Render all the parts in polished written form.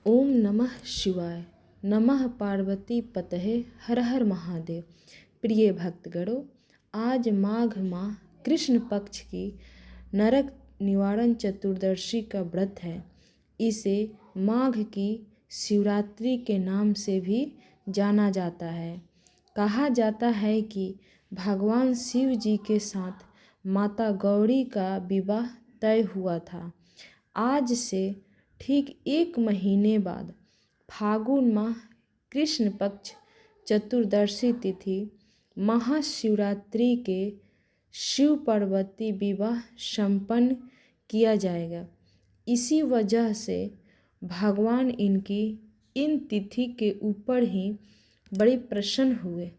ओम नमः शिवाय। नमः पार्वती पतये हर हर महादेव। प्रिय भक्तगणों, आज माघ माह कृष्ण पक्ष की नरक निवारण चतुर्दशी का व्रत है। इसे माघ की शिवरात्रि के नाम से भी जाना जाता है। कहा जाता है कि भगवान शिव जी के साथ माता गौरी का विवाह तय हुआ था। आज से ठीक 1 महीने बाद फागुन माह कृष्ण पक्ष चतुर्दशी तिथि महाशिवरात्रि के शिव पार्वती विवाह संपन्न किया जाएगा। इसी वजह से भगवान इनकी इन तिथि के ऊपर ही बड़े प्रसन्न हुए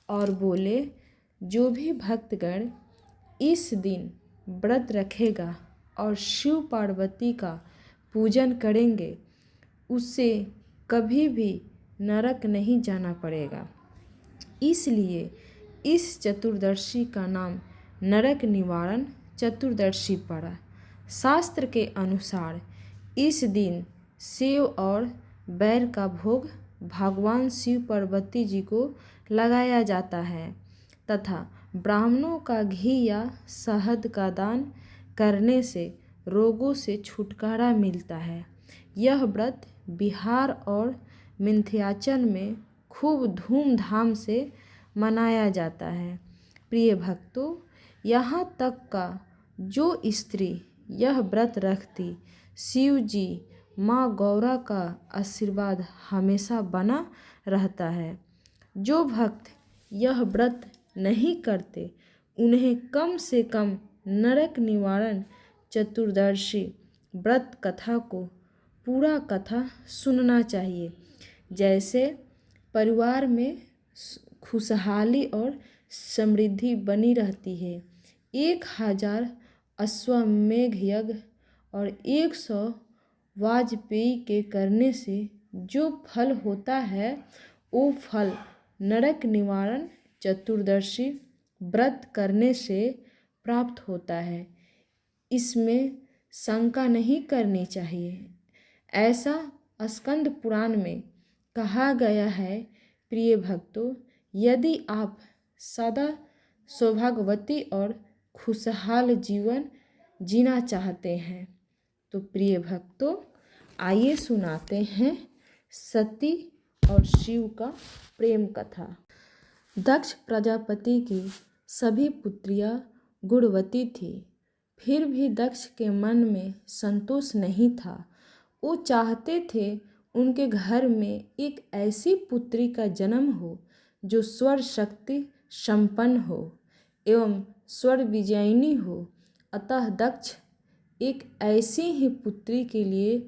और बोले, जो भी भक्तगण इस दिन व्रत रखेगा और शिव पार्वती का पूजन करेंगे उससे कभी भी नरक नहीं जाना पड़ेगा। इसलिए इस चतुर्दशी का नाम नरक निवारण चतुर्दशी पड़ा। शास्त्र के अनुसार इस दिन सेव और बैर का भोग भगवान शिव पार्वती जी को लगाया जाता है तथा ब्राह्मणों का घी या शहद का दान करने से रोगों से छुटकारा मिलता है। यह व्रत बिहार और विंध्याचल में खूब धूमधाम से मनाया जाता है। प्रिय भक्तों, यहाँ तक का जो स्त्री यह व्रत रखती, शिव जी माँ गौरा का आशीर्वाद हमेशा बना रहता है। जो भक्त यह व्रत नहीं करते उन्हें कम से कम नरक निवारण चतुर्दशी व्रत कथा को पूरा कथा सुनना चाहिए। जैसे परिवार में खुशहाली और समृद्धि बनी रहती है। 1000 अश्वमेध यज्ञ और 100 वाजपेयी के करने से जो फल होता है वो फल नरक निवारण चतुर्दशी व्रत करने से प्राप्त होता है। इसमें शंका नहीं करनी चाहिए। ऐसा स्कंद पुराण में कहा गया है। प्रिय भक्तों, यदि आप सदा सौभाग्यवती और खुशहाल जीवन जीना चाहते हैं तो प्रिय भक्तों आइए सुनाते हैं सती और शिव का प्रेम कथा। दक्ष प्रजापति की सभी पुत्रियां गुणवती थी, फिर भी दक्ष के मन में संतोष नहीं था। वो चाहते थे उनके घर में एक ऐसी पुत्री का जन्म हो जो स्वर शक्ति संपन्न हो एवं स्वर विजयिनी हो। अतः दक्ष एक ऐसी ही पुत्री के लिए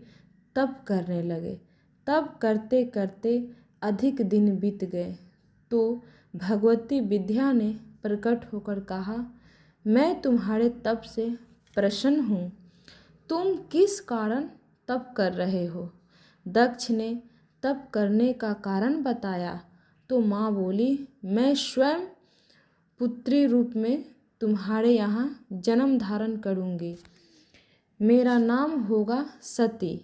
तप करने लगे। तप करते करते अधिक दिन बीत गए तो भगवती विद्या ने प्रकट होकर कहा, मैं तुम्हारे तप से प्रसन्न हूँ। तुम किस कारण तप कर रहे हो? दक्ष ने तप करने का कारण बताया तो माँ बोली, मैं स्वयं पुत्री रूप में तुम्हारे यहाँ जन्म धारण करूँगी। मेरा नाम होगा सती।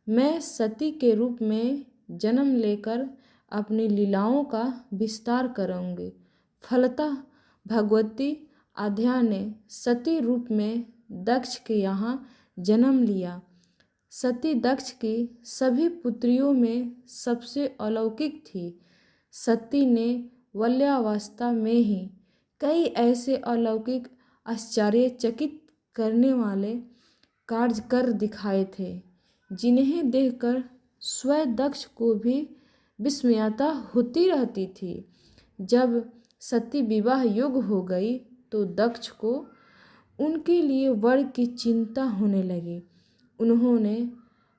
मैं सती के रूप में जन्म लेकर अपनी लीलाओं का विस्तार करूँगी। फलतः भगवती आद्या ने सती रूप में दक्ष के यहाँ जन्म लिया। सती दक्ष की सभी पुत्रियों में सबसे अलौकिक थी। सती ने बाल्यावस्था में ही कई ऐसे अलौकिक आश्चर्यचकित करने वाले कार्य कर दिखाए थे जिन्हें देखकर स्वयं दक्ष को भी विस्मयता होती रहती थी। जब सती विवाह योग्य हो गई तो दक्ष को उनके लिए वर की चिंता होने लगी। उन्होंने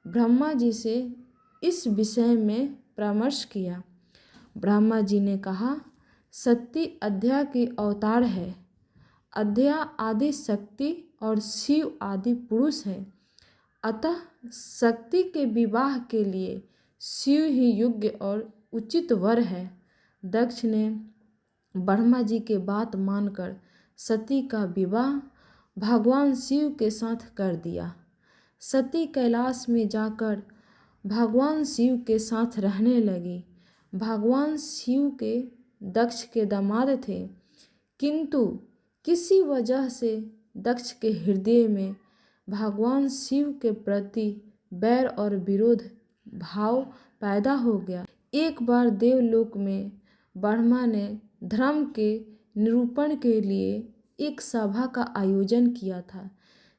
ब्रह्मा जी से इस विषय में परामर्श किया। ब्रह्मा जी ने कहा, सती अद्या की अवतार है। अद्या आदि शक्ति और शिव आदि पुरुष है। अतः शक्ति के विवाह के लिए शिव ही योग्य और उचित वर है। दक्ष ने ब्रह्मा जी के बात मानकर सती का विवाह भगवान शिव के साथ कर दिया। सती कैलाश में जाकर भगवान शिव के साथ रहने लगी। भगवान शिव के दक्ष के दामाद थे, किंतु किसी वजह से दक्ष के हृदय में भगवान शिव के प्रति बैर और विरोध भाव पैदा हो गया। एक बार देवलोक में ब्रह्मा ने धर्म के निरूपण के लिए एक सभा का आयोजन किया था।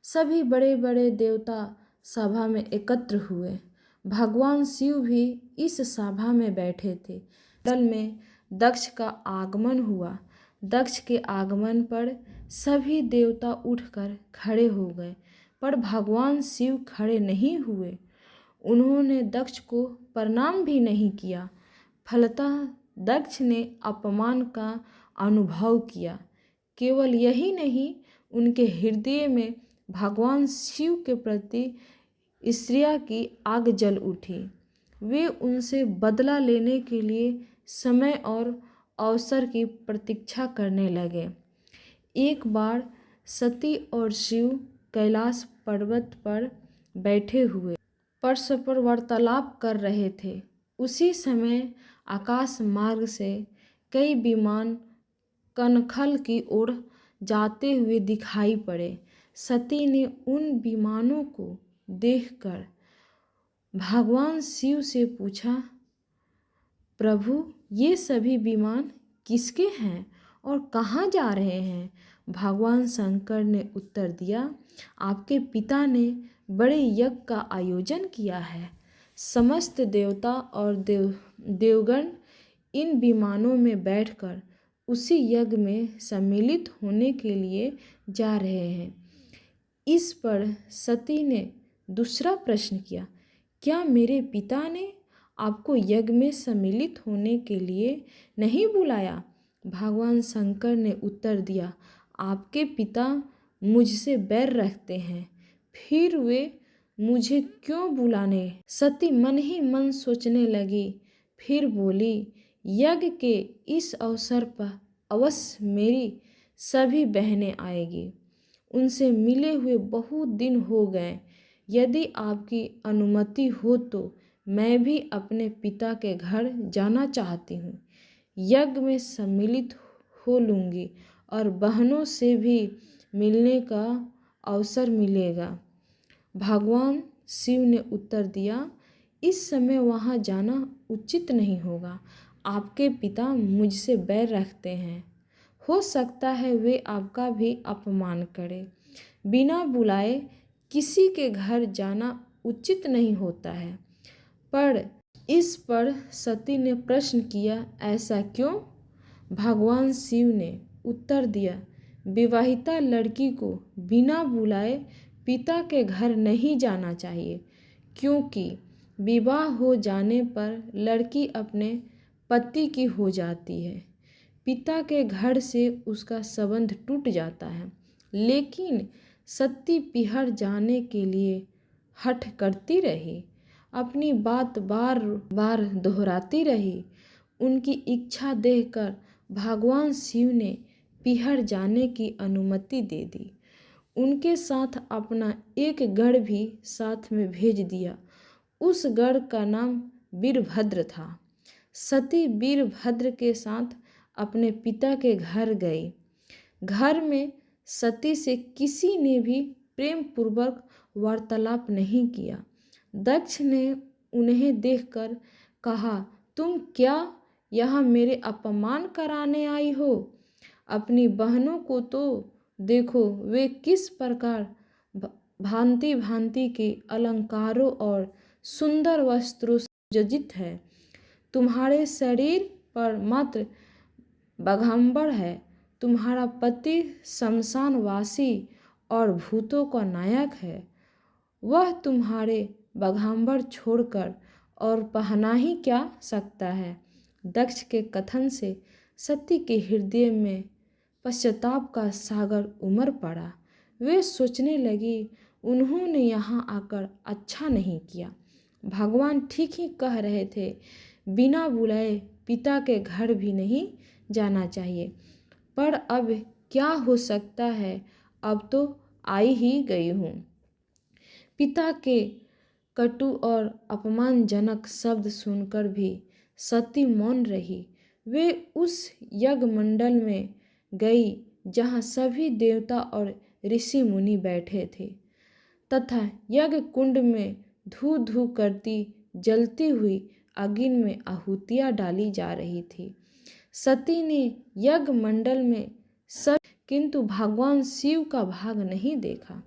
सभी बड़े बड़े देवता सभा में एकत्र हुए। भगवान शिव भी इस सभा में बैठे थे। दल में दक्ष का आगमन हुआ। दक्ष के आगमन पर सभी देवता उठकर खड़े हो गए, पर भगवान शिव खड़े नहीं हुए। उन्होंने दक्ष को प्रणाम भी नहीं किया। फलतः दक्ष ने अपमान का अनुभव किया। केवल यही नहीं, उनके हृदय में भगवान शिव के प्रति ईर्ष्या की आग जल उठी। वे उनसे बदला लेने के लिए समय और अवसर की प्रतीक्षा करने लगे। एक बार सती और शिव कैलाश पर्वत पर बैठे हुए परस्पर वार्तालाप कर रहे थे। उसी समय आकाश मार्ग से कई विमान कनखल की ओर जाते हुए दिखाई पड़े। सती ने उन विमानों को देखकर भगवान शिव से पूछा, प्रभु, ये सभी विमान किसके हैं और कहाँ जा रहे हैं? भगवान शंकर ने उत्तर दिया, आपके पिता ने बड़े यज्ञ का आयोजन किया है। समस्त देवता और देवगण इन विमानों में बैठकर उसी यज्ञ में सम्मिलित होने के लिए जा रहे हैं। इस पर सती ने दूसरा प्रश्न किया, क्या मेरे पिता ने आपको यज्ञ में सम्मिलित होने के लिए नहीं बुलाया? भगवान शंकर ने उत्तर दिया, आपके पिता मुझसे बैर रखते हैं, फिर वे मुझे क्यों बुलाने? सती मन ही मन सोचने लगी, फिर बोली, यज्ञ के इस अवसर पर अवश्य मेरी सभी बहनें आएगी। उनसे मिले हुए बहुत दिन हो गए। यदि आपकी अनुमति हो तो मैं भी अपने पिता के घर जाना चाहती हूँ। यज्ञ में सम्मिलित हो लूँगी और बहनों से भी मिलने का अवसर मिलेगा। भगवान शिव ने उत्तर दिया, इस समय वहाँ जाना उचित नहीं होगा। आपके पिता मुझसे बैर रखते हैं। हो सकता है वे आपका भी अपमान करें। बिना बुलाए किसी के घर जाना उचित नहीं होता है। पर इस पर सती ने प्रश्न किया, ऐसा क्यों? भगवान शिव ने उत्तर दिया, विवाहिता लड़की को बिना बुलाए पिता के घर नहीं जाना चाहिए, क्योंकि विवाह हो जाने पर लड़की अपने पति की हो जाती है। पिता के घर से उसका संबंध टूट जाता है। लेकिन सती पिहर जाने के लिए हठ करती रही, अपनी बात बार बार दोहराती रही। उनकी इच्छा देखकर भगवान शिव ने पिहर जाने की अनुमति दे दी। उनके साथ अपना एक गढ़ भी साथ में भेज दिया। उस गढ़ का नाम वीरभद्र था। सती वीरभद्र के साथ अपने पिता के घर गई। घर में सती से किसी ने भी प्रेम पूर्वक वार्तालाप नहीं किया। दक्ष ने उन्हें देखकर कहा, तुम क्या यहाँ मेरे अपमान कराने आई हो? अपनी बहनों को तो देखो, वे किस प्रकार भांति भांति के अलंकारों और सुंदर वस्त्रों से सुसज्जित है। तुम्हारे शरीर पर मात्र बाघंबर है। तुम्हारा पति शमशानवासी और भूतों का नायक है। वह तुम्हारे बाघंबर छोड़कर और पहना ही क्या सकता है? दक्ष के कथन से सती के हृदय में पश्चाताप का सागर उमड़ पड़ा। वे सोचने लगी, उन्होंने यहाँ आकर अच्छा नहीं किया। भगवान ठीक ही कह रहे थे, बिना बुलाए पिता के घर भी नहीं जाना चाहिए। पर अब क्या हो सकता है, अब तो आई ही गई हूँ। पिता के कटु और अपमानजनक शब्द सुनकर भी सती मौन रही। वे उस यज्ञ मंडल में गई जहाँ सभी देवता और ऋषि मुनि बैठे थे तथा यज्ञ कुंड में धू धू करती जलती हुई अग्नि में आहुतियाँ डाली जा रही थी। सती ने यज्ञ मंडल में सब किंतु भगवान शिव का भाग नहीं देखा।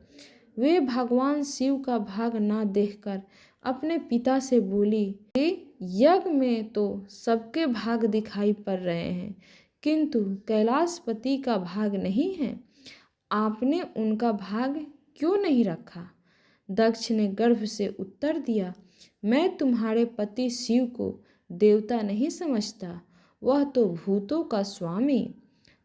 वे भगवान शिव का भाग ना देखकर अपने पिता से बोली कि यज्ञ में तो सबके भाग दिखाई पड़ रहे हैं किंतु कैलाशपति का भाग नहीं है। आपने उनका भाग क्यों नहीं रखा? दक्ष ने गर्व से उत्तर दिया, मैं तुम्हारे पति शिव को देवता नहीं समझता। वह तो भूतों का स्वामी,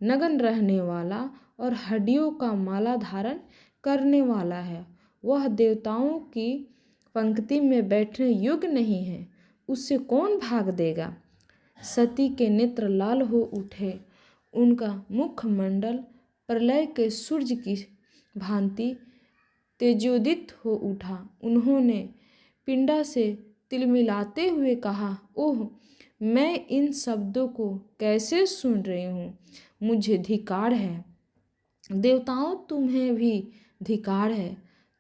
नग्न रहने वाला और हड्डियों का माला धारण करने वाला है। वह देवताओं की पंक्ति में बैठने योग्य नहीं है। उससे कौन भाग देगा? सती के नेत्र लाल हो उठे। उनका मुखमंडल प्रलय के सूर्य की भांति तेजोदित हो उठा। उन्होंने पिंडा से तिलमिलाते हुए कहा, ओह, मैं इन शब्दों को कैसे सुन रही हूँ? मुझे धिक्कार है। देवताओं, तुम्हें भी धिक्कार है।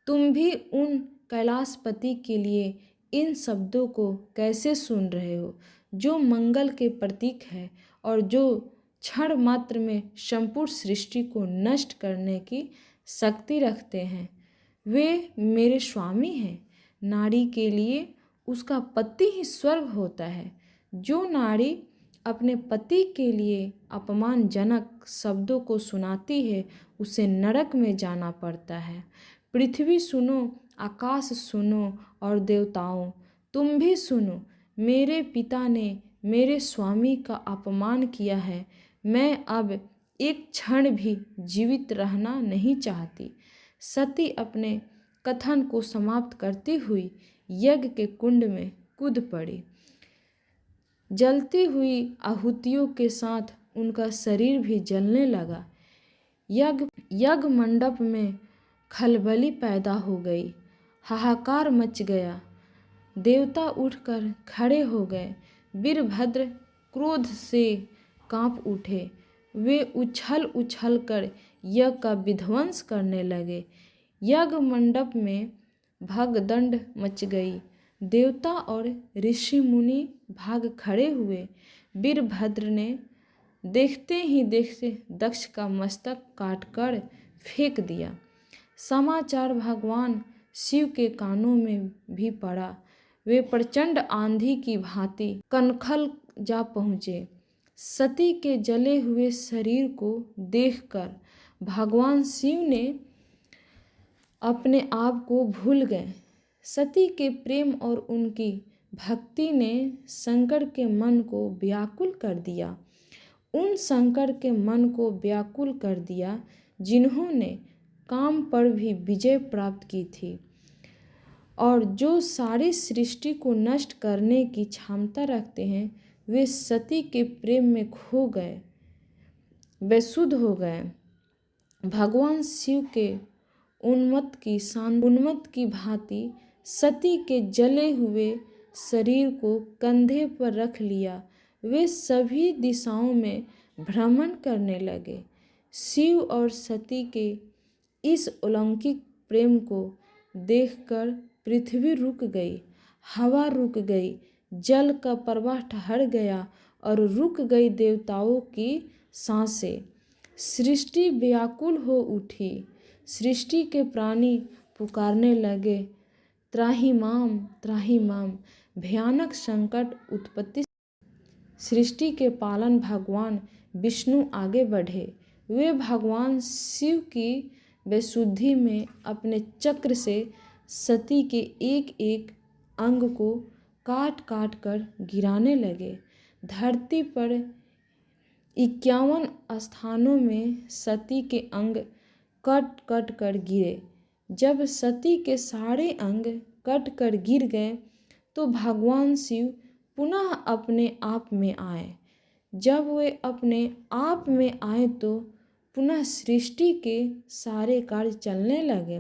तुम भी उन कैलाशपति के लिए इन शब्दों को कैसे सुन रहे हो जो मंगल के प्रतीक है और जो क्षण मात्र में संपूर्ण सृष्टि को नष्ट करने की शक्ति रखते हैं। वे मेरे स्वामी हैं। नारी के लिए उसका पति ही स्वर्ग होता है। जो नारी अपने पति के लिए अपमानजनक शब्दों को सुनाती है उसे नरक में जाना पड़ता है। पृथ्वी सुनो, आकाश सुनो और देवताओं तुम भी सुनो। मेरे पिता ने मेरे स्वामी का अपमान किया है। मैं अब एक क्षण भी जीवित रहना नहीं चाहती। सती अपने कथन को समाप्त करती हुई यज्ञ के कुंड में कूद पड़ी। जलती हुई आहुतियों के साथ उनका शरीर भी जलने लगा। यज्ञ मंडप में खलबली पैदा हो गई। हाहाकार मच गया। देवता उठकर खड़े हो गए। वीरभद्र क्रोध से कांप उठे। वे उछल उछल कर यज्ञ का विध्वंस करने लगे। यज्ञ मंडप में भगदंड मच गई। देवता और ऋषि मुनि भाग खड़े हुए। वीरभद्र ने देखते ही देखते दक्ष का मस्तक काटकर फेंक दिया। समाचार भगवान शिव के कानों में भी पड़ा। वे प्रचंड आंधी की भांति कनखल जा पहुँचे। सती के जले हुए शरीर को देखकर भगवान शिव ने अपने आप को भूल गए। सती के प्रेम और उनकी भक्ति ने शंकर के मन को व्याकुल कर दिया। उन शंकर के मन को व्याकुल कर दिया जिन्होंने काम पर भी विजय प्राप्त की थी और जो सारी सृष्टि को नष्ट करने की क्षमता रखते हैं। वे सती के प्रेम में खो गए, बेसुध हो गए। भगवान शिव के उन्मत्त की भांति सती के जले हुए शरीर को कंधे पर रख लिया। वे सभी दिशाओं में भ्रमण करने लगे। शिव और सती के इस अलौकिक प्रेम को देखकर पृथ्वी रुक गई, हवा रुक गई, जल का प्रवाह ठहर गया और रुक गई देवताओं की सांसें। सृष्टि व्याकुल हो उठी। सृष्टि के प्राणी पुकारने लगे, त्राहिमाम त्राहिमाम। भयानक संकट उत्पत्ति। सृष्टि के पालन भगवान विष्णु आगे बढ़े। वे भगवान शिव की बेसुधी में अपने चक्र से सती के एक एक अंग को काट काट कर गिराने लगे। धरती पर 51 स्थानों में सती के अंग कट कट कर गिरे। जब सती के सारे अंग कट कर गिर गए तो भगवान शिव पुनः अपने आप में आए। जब वे अपने आप में आए तो पुनः सृष्टि के सारे कार्य चलने लगे।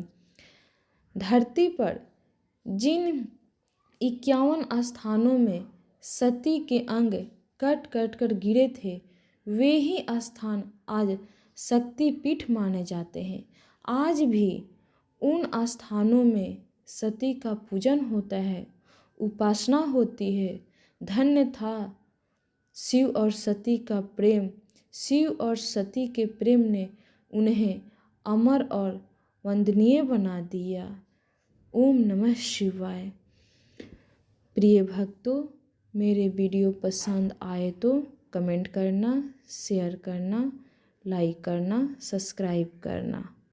धरती पर जिन 51 स्थानों में सती के अंग कट कट कर गिरे थे, वे ही स्थान आज शक्तिपीठ माने जाते हैं। आज भी उन स्थानों में सती का पूजन होता है, उपासना होती है। धन्य था शिव और सती का प्रेम। शिव और सती के प्रेम ने उन्हें अमर और वंदनीय बना दिया। ओम नमः शिवाय। प्रिय भक्तों, मेरे वीडियो पसंद आए तो कमेंट करना, शेयर करना, लाइक करना, सब्सक्राइब करना।